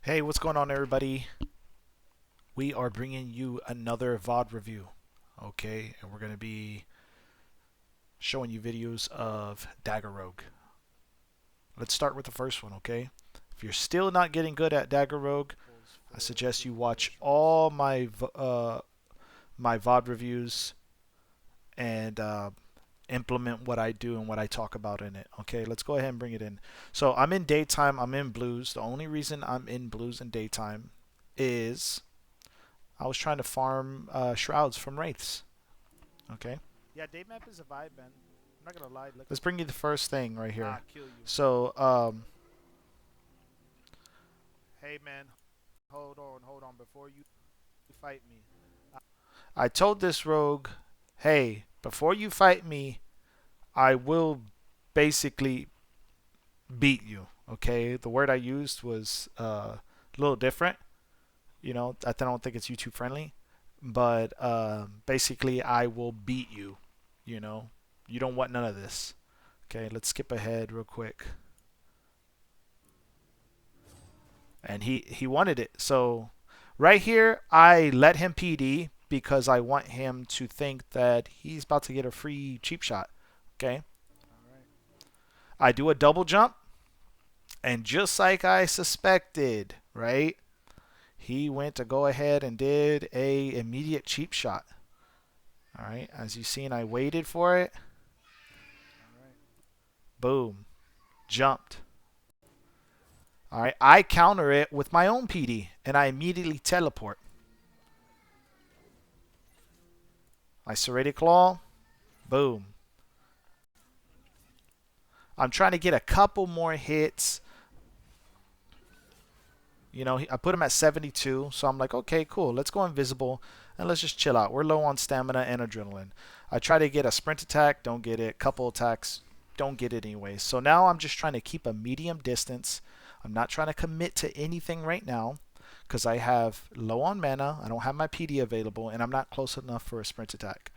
Hey, what's going on, everybody? We are bringing you another VOD review, okay? And we're going to be showing you videos of Dagger Rogue. Let's start with the first one, okay? If you're still not getting good at Dagger Rogue, I suggest you watch all my VOD reviews and implement what I do and what I talk about in it. Okay, let's go ahead and bring it in. So I'm in daytime. I'm in blues. The only reason I'm in blues in daytime is I was trying to farm shrouds from wraiths. Okay. Yeah, day map is a vibe, man. I'm not gonna lie. Let's bring you the first thing right here. Kill you. So, hey man, hold on. Before you fight me, I told this rogue, hey, before you fight me, I will basically beat you. Okay. The word I used was a little different. You know, I don't think it's YouTube friendly, but basically I will beat you. You know, you don't want none of this. Okay, let's skip ahead real quick. And he wanted it. So right here, I let him PD because I want him to think that he's about to get a free cheap shot. Okay. I do a double jump, and just like I suspected, right? He went to go ahead and did a immediate cheap shot. All right, as you've seen, I waited for it. Boom, jumped. All right, I counter it with my own PD, and I immediately teleport. I serrated claw, boom. I'm trying to get a couple more hits. You know, I put him at 72, so I'm like, okay, cool. Let's go invisible, and let's just chill out. We're low on stamina and adrenaline. I try to get a sprint attack, don't get it. Couple attacks, don't get it anyway. So now I'm just trying to keep a medium distance. I'm not trying to commit to anything right now because I have low on mana. I don't have my PD available, and I'm not close enough for a sprint attack.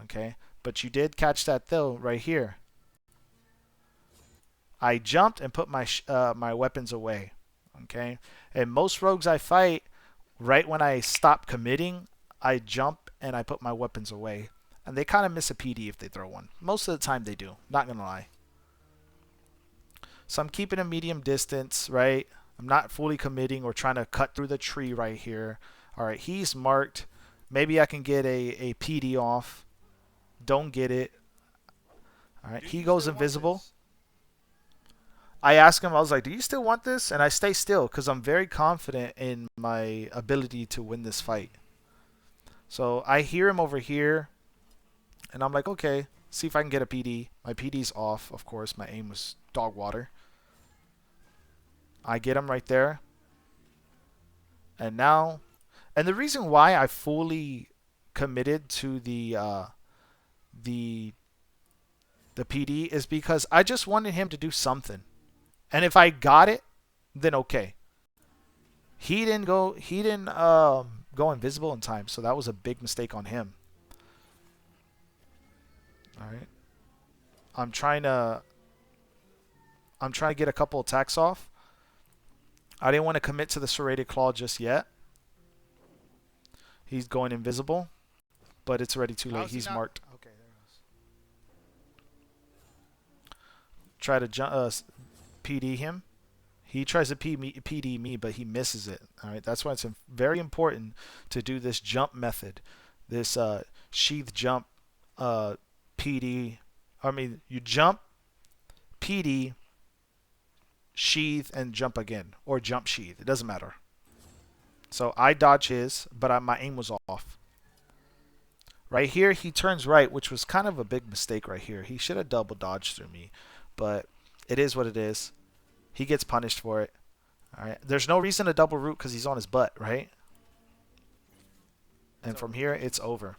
Okay, but you did catch that though right here. I jumped and put my weapons away. Okay, and most rogues I fight, right when I stop committing, I jump and I put my weapons away, and they kind of miss a PD if they throw one. Most of the time they do. Not gonna lie. So I'm keeping a medium distance, right? I'm not fully committing or trying to cut through the tree right here. All right, he's marked. Maybe I can get a PD off. Don't get it. All right, he goes invisible. I asked him, I was like, do you still want this? And I stay still because I'm very confident in my ability to win this fight. So I hear him over here, and I'm like, okay, see if I can get a PD. My PD's off, of course. My aim was dog water. I get him right there. And now, and the reason why I fully committed to the the PD is because I just wanted him to do something. And if I got it, then okay. He didn't go invisible in time, so that was a big mistake on him. All right. I'm trying to get a couple attacks off. I didn't want to commit to the serrated claw just yet. He's going invisible, but it's already too late. He's marked. Okay, there it goes. Try to PD him. He tries to PD me, but he misses it. All right, that's why it's very important to do this jump method, this sheath jump PD. I mean, you jump, PD, sheath, and jump again, or jump sheath. It doesn't matter. So I dodge his, but my aim was off. Right here, he turns right, which was kind of a big mistake right here. He should have double dodged through me, but it is what it is. He gets punished for it. All right. There's no reason to double root because he's on his butt, right? And from here, it's over.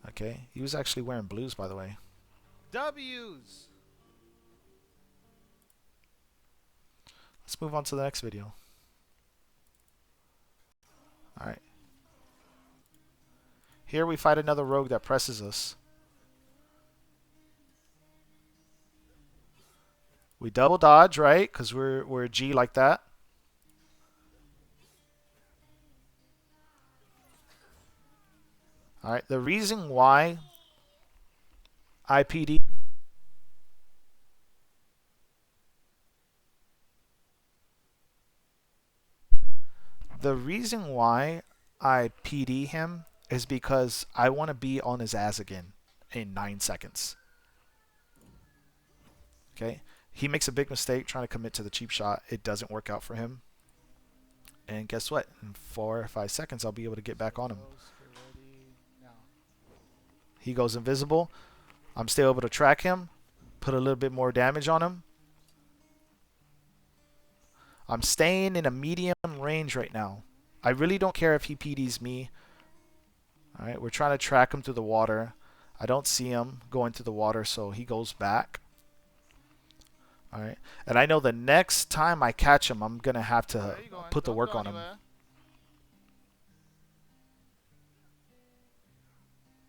Okay. He was actually wearing blues, by the way. W's. Let's move on to the next video. All right. Here we fight another rogue that presses us. We double dodge, right? Because we're G like that. All right. The reason why I PD the reason why I PD him is because I want to be on his ass again in 9 seconds. Okay. He makes a big mistake trying to commit to the cheap shot. It doesn't work out for him. And guess what? In 4 or 5 seconds, I'll be able to get back on him. He goes invisible. I'm still able to track him, put a little bit more damage on him. I'm staying in a medium range right now. I really don't care if he PDs me. All right, we're trying to track him through the water. I don't see him going through the water, so he goes back. All right, and I know the next time I catch him, I'm gonna have to put the work on him.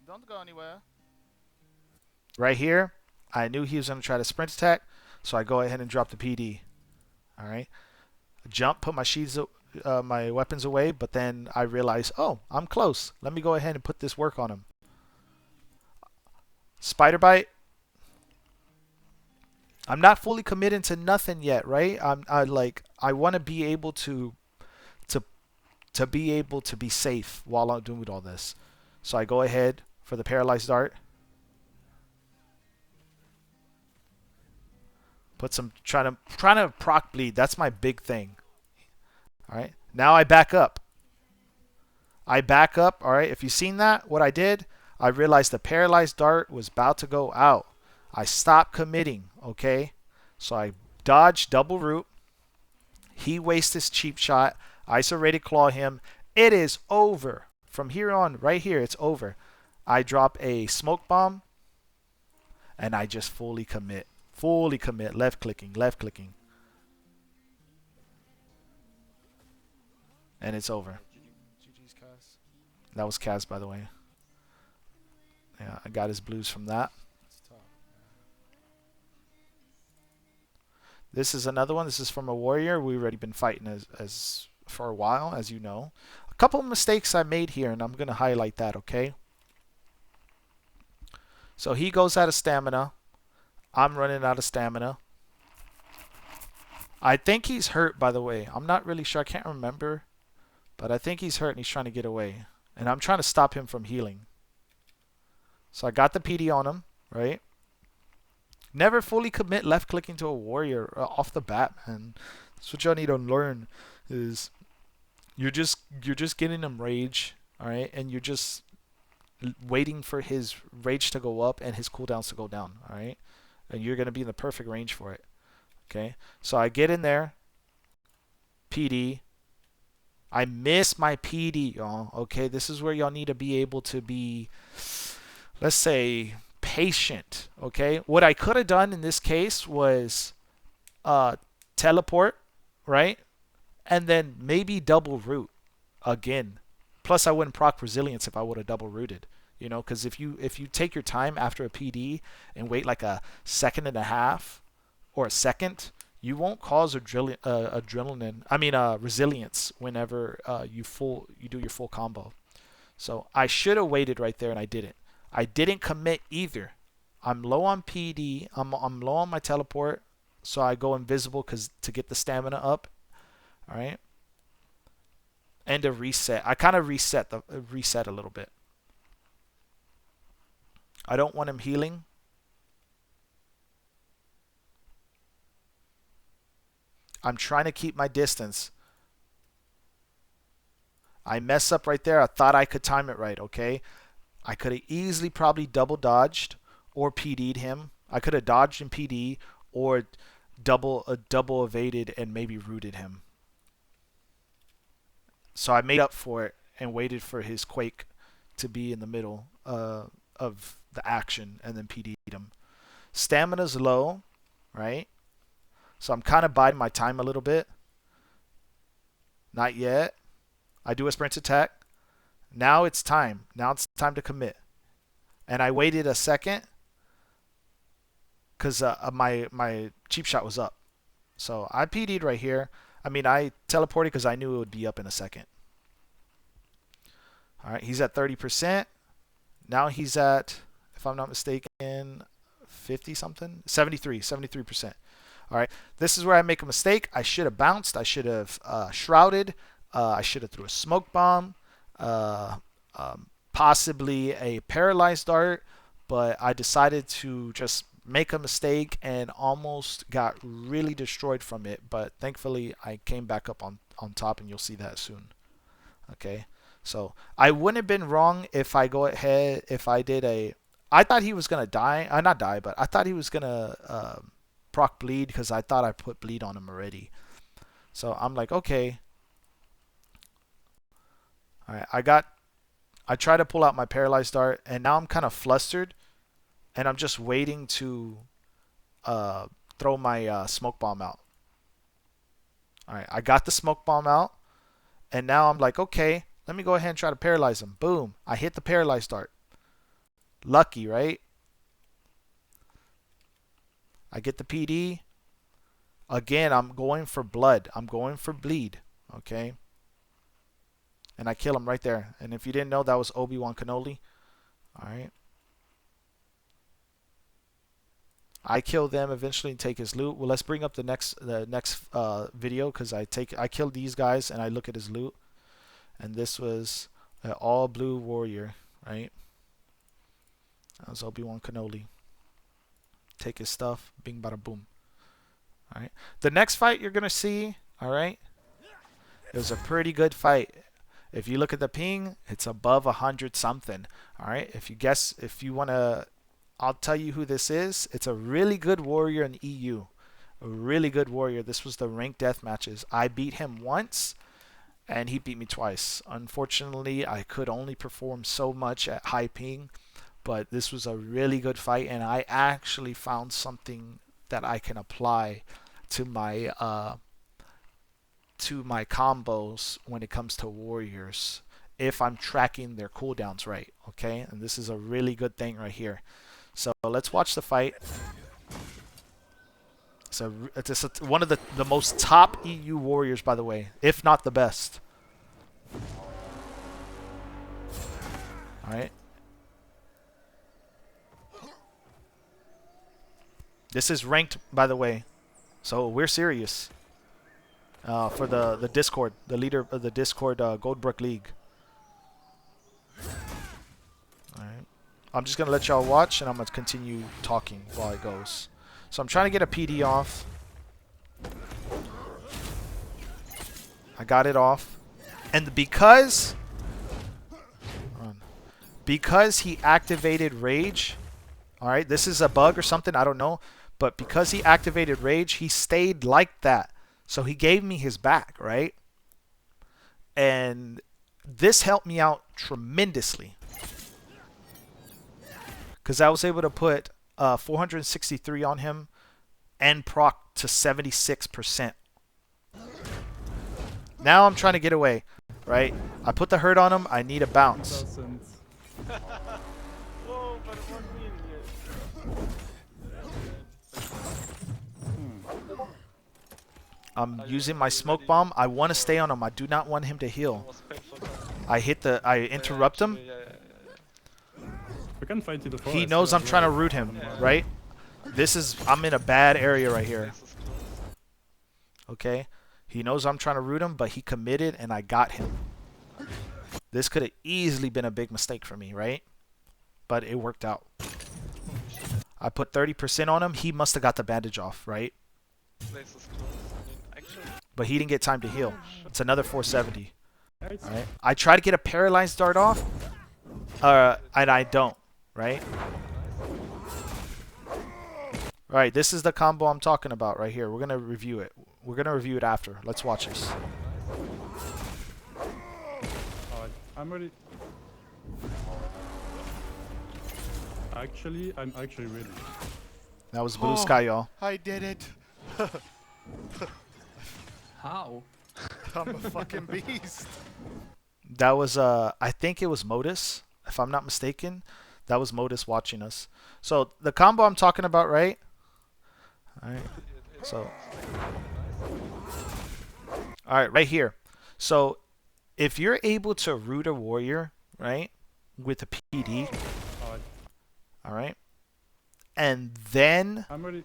Don't go anywhere. Right here, I knew he was gonna try to sprint attack, so I go ahead and drop the PD. All right, jump, put my my weapons away, but then I realize, oh, I'm close. Let me go ahead and put this work on him. Spider bite. I'm not fully committed to nothing yet, right? I want to be able to to be able to be safe while I'm doing all this. So I go ahead for the paralyzed dart. Put some trying to proc bleed. That's my big thing. All right. Now I back up. I back up. All right. If you've seen that, what I did, I realized the paralyzed dart was about to go out. I stopped committing. Okay. So I dodge double root. He wastes his cheap shot. Isolated claw him. It is over. From here on, right here, it's over. I drop a smoke bomb. And I just fully commit. Fully commit. Left clicking. Left clicking. And it's over. That was Kaz, by the way. Yeah, I got his blues from that. This is another one. This is from a warrior. We've already been fighting as for a while, as you know. A couple of mistakes I made here, and I'm going to highlight that, okay? So he goes out of stamina. I'm running out of stamina. I think he's hurt, by the way. I'm not really sure. I can't remember. But I think he's hurt and he's trying to get away. And I'm trying to stop him from healing. So I got the PD on him, right? Never fully commit left clicking to a warrior off the bat, man. That's what y'all need to learn is you're just getting him rage, all right? And you're just waiting for his rage to go up and his cooldowns to go down, all right? And you're going to be in the perfect range for it. Okay? So I get in there, PD. I miss my PD, y'all. Okay? This is where y'all need to be able to be, let's say, patient. Okay? What I could have done in this case was teleport, right? And then maybe double root again. Plus, I wouldn't proc resilience if I would have double rooted. You know, because if you take your time after a PD and wait like a second and a half or a second, you won't cause resilience whenever you do your full combo. So I should have waited right there and I didn't. I didn't commit either. I'm low on PD. I'm low on my teleport, so I go invisible to get the stamina up. All right. And a reset. I kind of reset a little bit. I don't want him healing. I'm trying to keep my distance. I mess up right there. I thought I could time it right, okay? I could have easily probably double dodged or PD'd him. I could have dodged and PD or double evaded and maybe rooted him. So I made up for it and waited for his quake to be in the middle of the action and then PD'd him. Stamina's low, right? So I'm kind of biding my time a little bit. Not yet. I do a sprint attack. Now it's time. Now it's time to commit. And I waited a second because my cheap shot was up. So I PD'd right here. I teleported because I knew it would be up in a second. All right, he's at 30%. Now he's at, if I'm not mistaken, 50 something, 73%. All right, this is where I make a mistake. I should have bounced. I should have shrouded. I should have threw a smoke bomb, uh, possibly a paralyzed dart, but I decided to just make a mistake and almost got really destroyed from it. But thankfully, I came back up on top, and you'll see that soon. Okay, so I wouldn't have been wrong if I go ahead, if I did a, I thought he was going to die, not die, but I thought he was going to proc bleed because I thought I put bleed on him already. So I'm like, okay. All right, I try to pull out my paralyzed dart, and now I'm kind of flustered, and I'm just waiting to throw my smoke bomb out. All right, I got the smoke bomb out, and now I'm like, okay, let me go ahead and try to paralyze him. Boom, I hit the paralyzed dart. Lucky, right? I get the PD. Again, I'm going for blood. I'm going for bleed. Okay. And I kill him right there. And if you didn't know, that was Obi-Wan Kenobi. Alright. I kill them eventually and take his loot. Well, let's bring up the next video, because I killed these guys and I look at his loot. And this was an all blue warrior, right? That was Obi-Wan Kenobi. Take his stuff, bing bada boom. Alright. The next fight you're gonna see, alright, it was a pretty good fight. If you look at the ping, it's above 100 something. Alright. If you guess, if you wanna, I'll tell you who this is. It's a really good warrior in EU. A really good warrior. This was the ranked death matches. I beat him once and he beat me twice. Unfortunately, I could only perform so much at high ping. But this was a really good fight, and I actually found something that I can apply to my combos when it comes to warriors, if I'm tracking their cooldowns right. Okay, and this is a really good thing right here. So let's watch the fight. So it's one of the most top EU warriors, by the way, if not the best. All right. This is ranked, by the way, so we're serious. For the Discord, the leader of the Discord Goldbrook League. Alright. I'm just going to let y'all watch, and I'm going to continue talking while it goes. So I'm trying to get a PD off. I got it off. And because he activated Rage, alright, this is a bug or something, I don't know. But because he activated Rage, he stayed like that. So he gave me his back, right? And this helped me out tremendously. Because I was able to put 463 on him and proc to 76%. Now I'm trying to get away, right? I put the hurt on him. I need a bounce. Whoa, but it wasn't me in here. I'm using my smoke bomb. I want to stay on him. I do not want him to heal. I interrupt him. We can fight in the forest. He knows I'm trying to root him, right? I'm in a bad area right here. Okay? He knows I'm trying to root him, but he committed and I got him. This could have easily been a big mistake for me, right? But it worked out. I put 30% on him. He must have got the bandage off, right? But he didn't get time to heal. It's another 470. Alright. I try to get a paralyzed dart off. And I don't. Right? Alright, this is the combo I'm talking about right here. We're going to review it. We're going to review it after. Let's watch this. I'm ready. I'm actually ready. That was Blue Sky, y'all. I did it. How? I'm a fucking beast. That was, I think it was Modus, if I'm not mistaken. That was Modus watching us. So, the combo I'm talking about, right? Alright. So. Alright, right here. So, if you're able to root a warrior, right, with a PD, All right, and then I'm ready.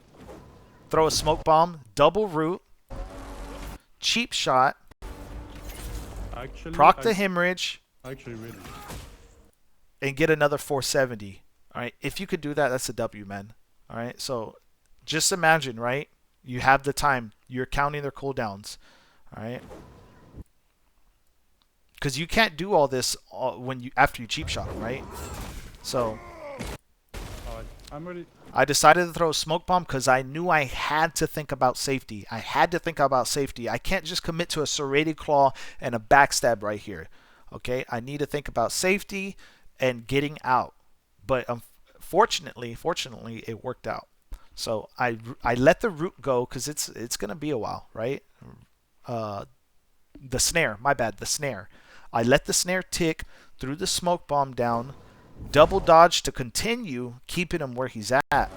throw a smoke bomb, double root, cheap shot, Actually, proc the hemorrhage, actually ready. and get another 470. All right, if you could do that, that's a W, man. All right, so just imagine, right? You have the time. You're counting their cooldowns. All right, because you can't do all this when you after you cheap shot them, right? So Alright, I'm ready. I decided to throw a smoke bomb because I knew I had to think about safety. I had to think about safety. I can't just commit to a serrated claw and a backstab right here. Okay, I need to think about safety and getting out. But fortunately, it worked out. So I let the root go because it's gonna be a while, right? The snare, my bad, the snare. I let the snare tick, threw the smoke bomb down, double dodge to continue keeping him where he's at.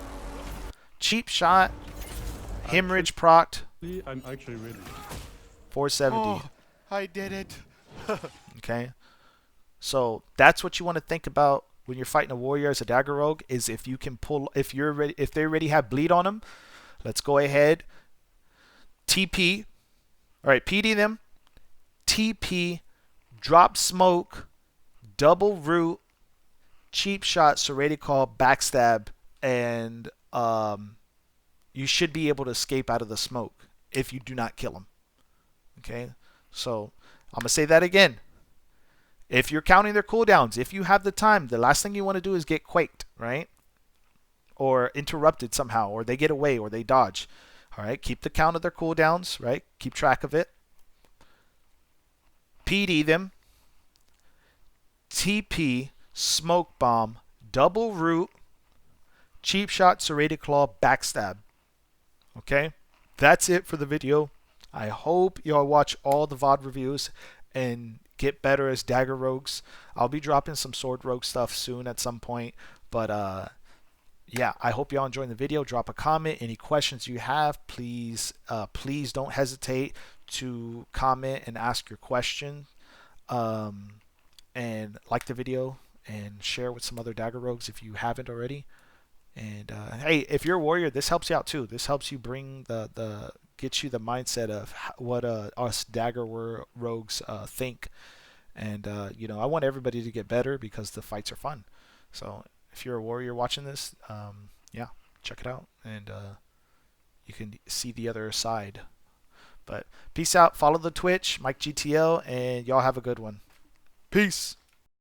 Cheap shot, hemorrhage procced, I'm actually ready. 470. Oh, I did it. Okay, so that's what you want to think about when you're fighting a warrior as a dagger rogue. Is if you can pull, if you're ready, if they already have bleed on them, let's go ahead. TP. All right, PD them. TP, drop smoke, double root, cheap shot, serrated call, backstab, and you should be able to escape out of the smoke if you do not kill him. Okay, so I'm gonna say that again. If you're counting their cooldowns, if you have the time, the last thing you want to do is get quaked, right? Or interrupted somehow, or they get away, or they dodge. All right, keep the count of their cooldowns, right? Keep track of it. PD them. TP, smoke bomb, double root, cheap shot, serrated claw, backstab. Okay, that's it for the video. I hope y'all watch all the VOD reviews and get better as dagger rogues. I'll be dropping some sword rogue stuff soon at some point, but yeah, I hope y'all enjoying the video. Drop a comment. Any questions you have, please don't hesitate to comment and ask your question. And like the video and share with some other dagger rogues if you haven't already. And hey, if you're a warrior, this helps you out too. This helps you bring the get you the mindset of what us dagger rogues think. And you know, I want everybody to get better because the fights are fun. So if you're a warrior watching this, yeah, check it out, and you can see the other side. But peace out. Follow the Twitch, Mike GTL, and y'all have a good one. Peace.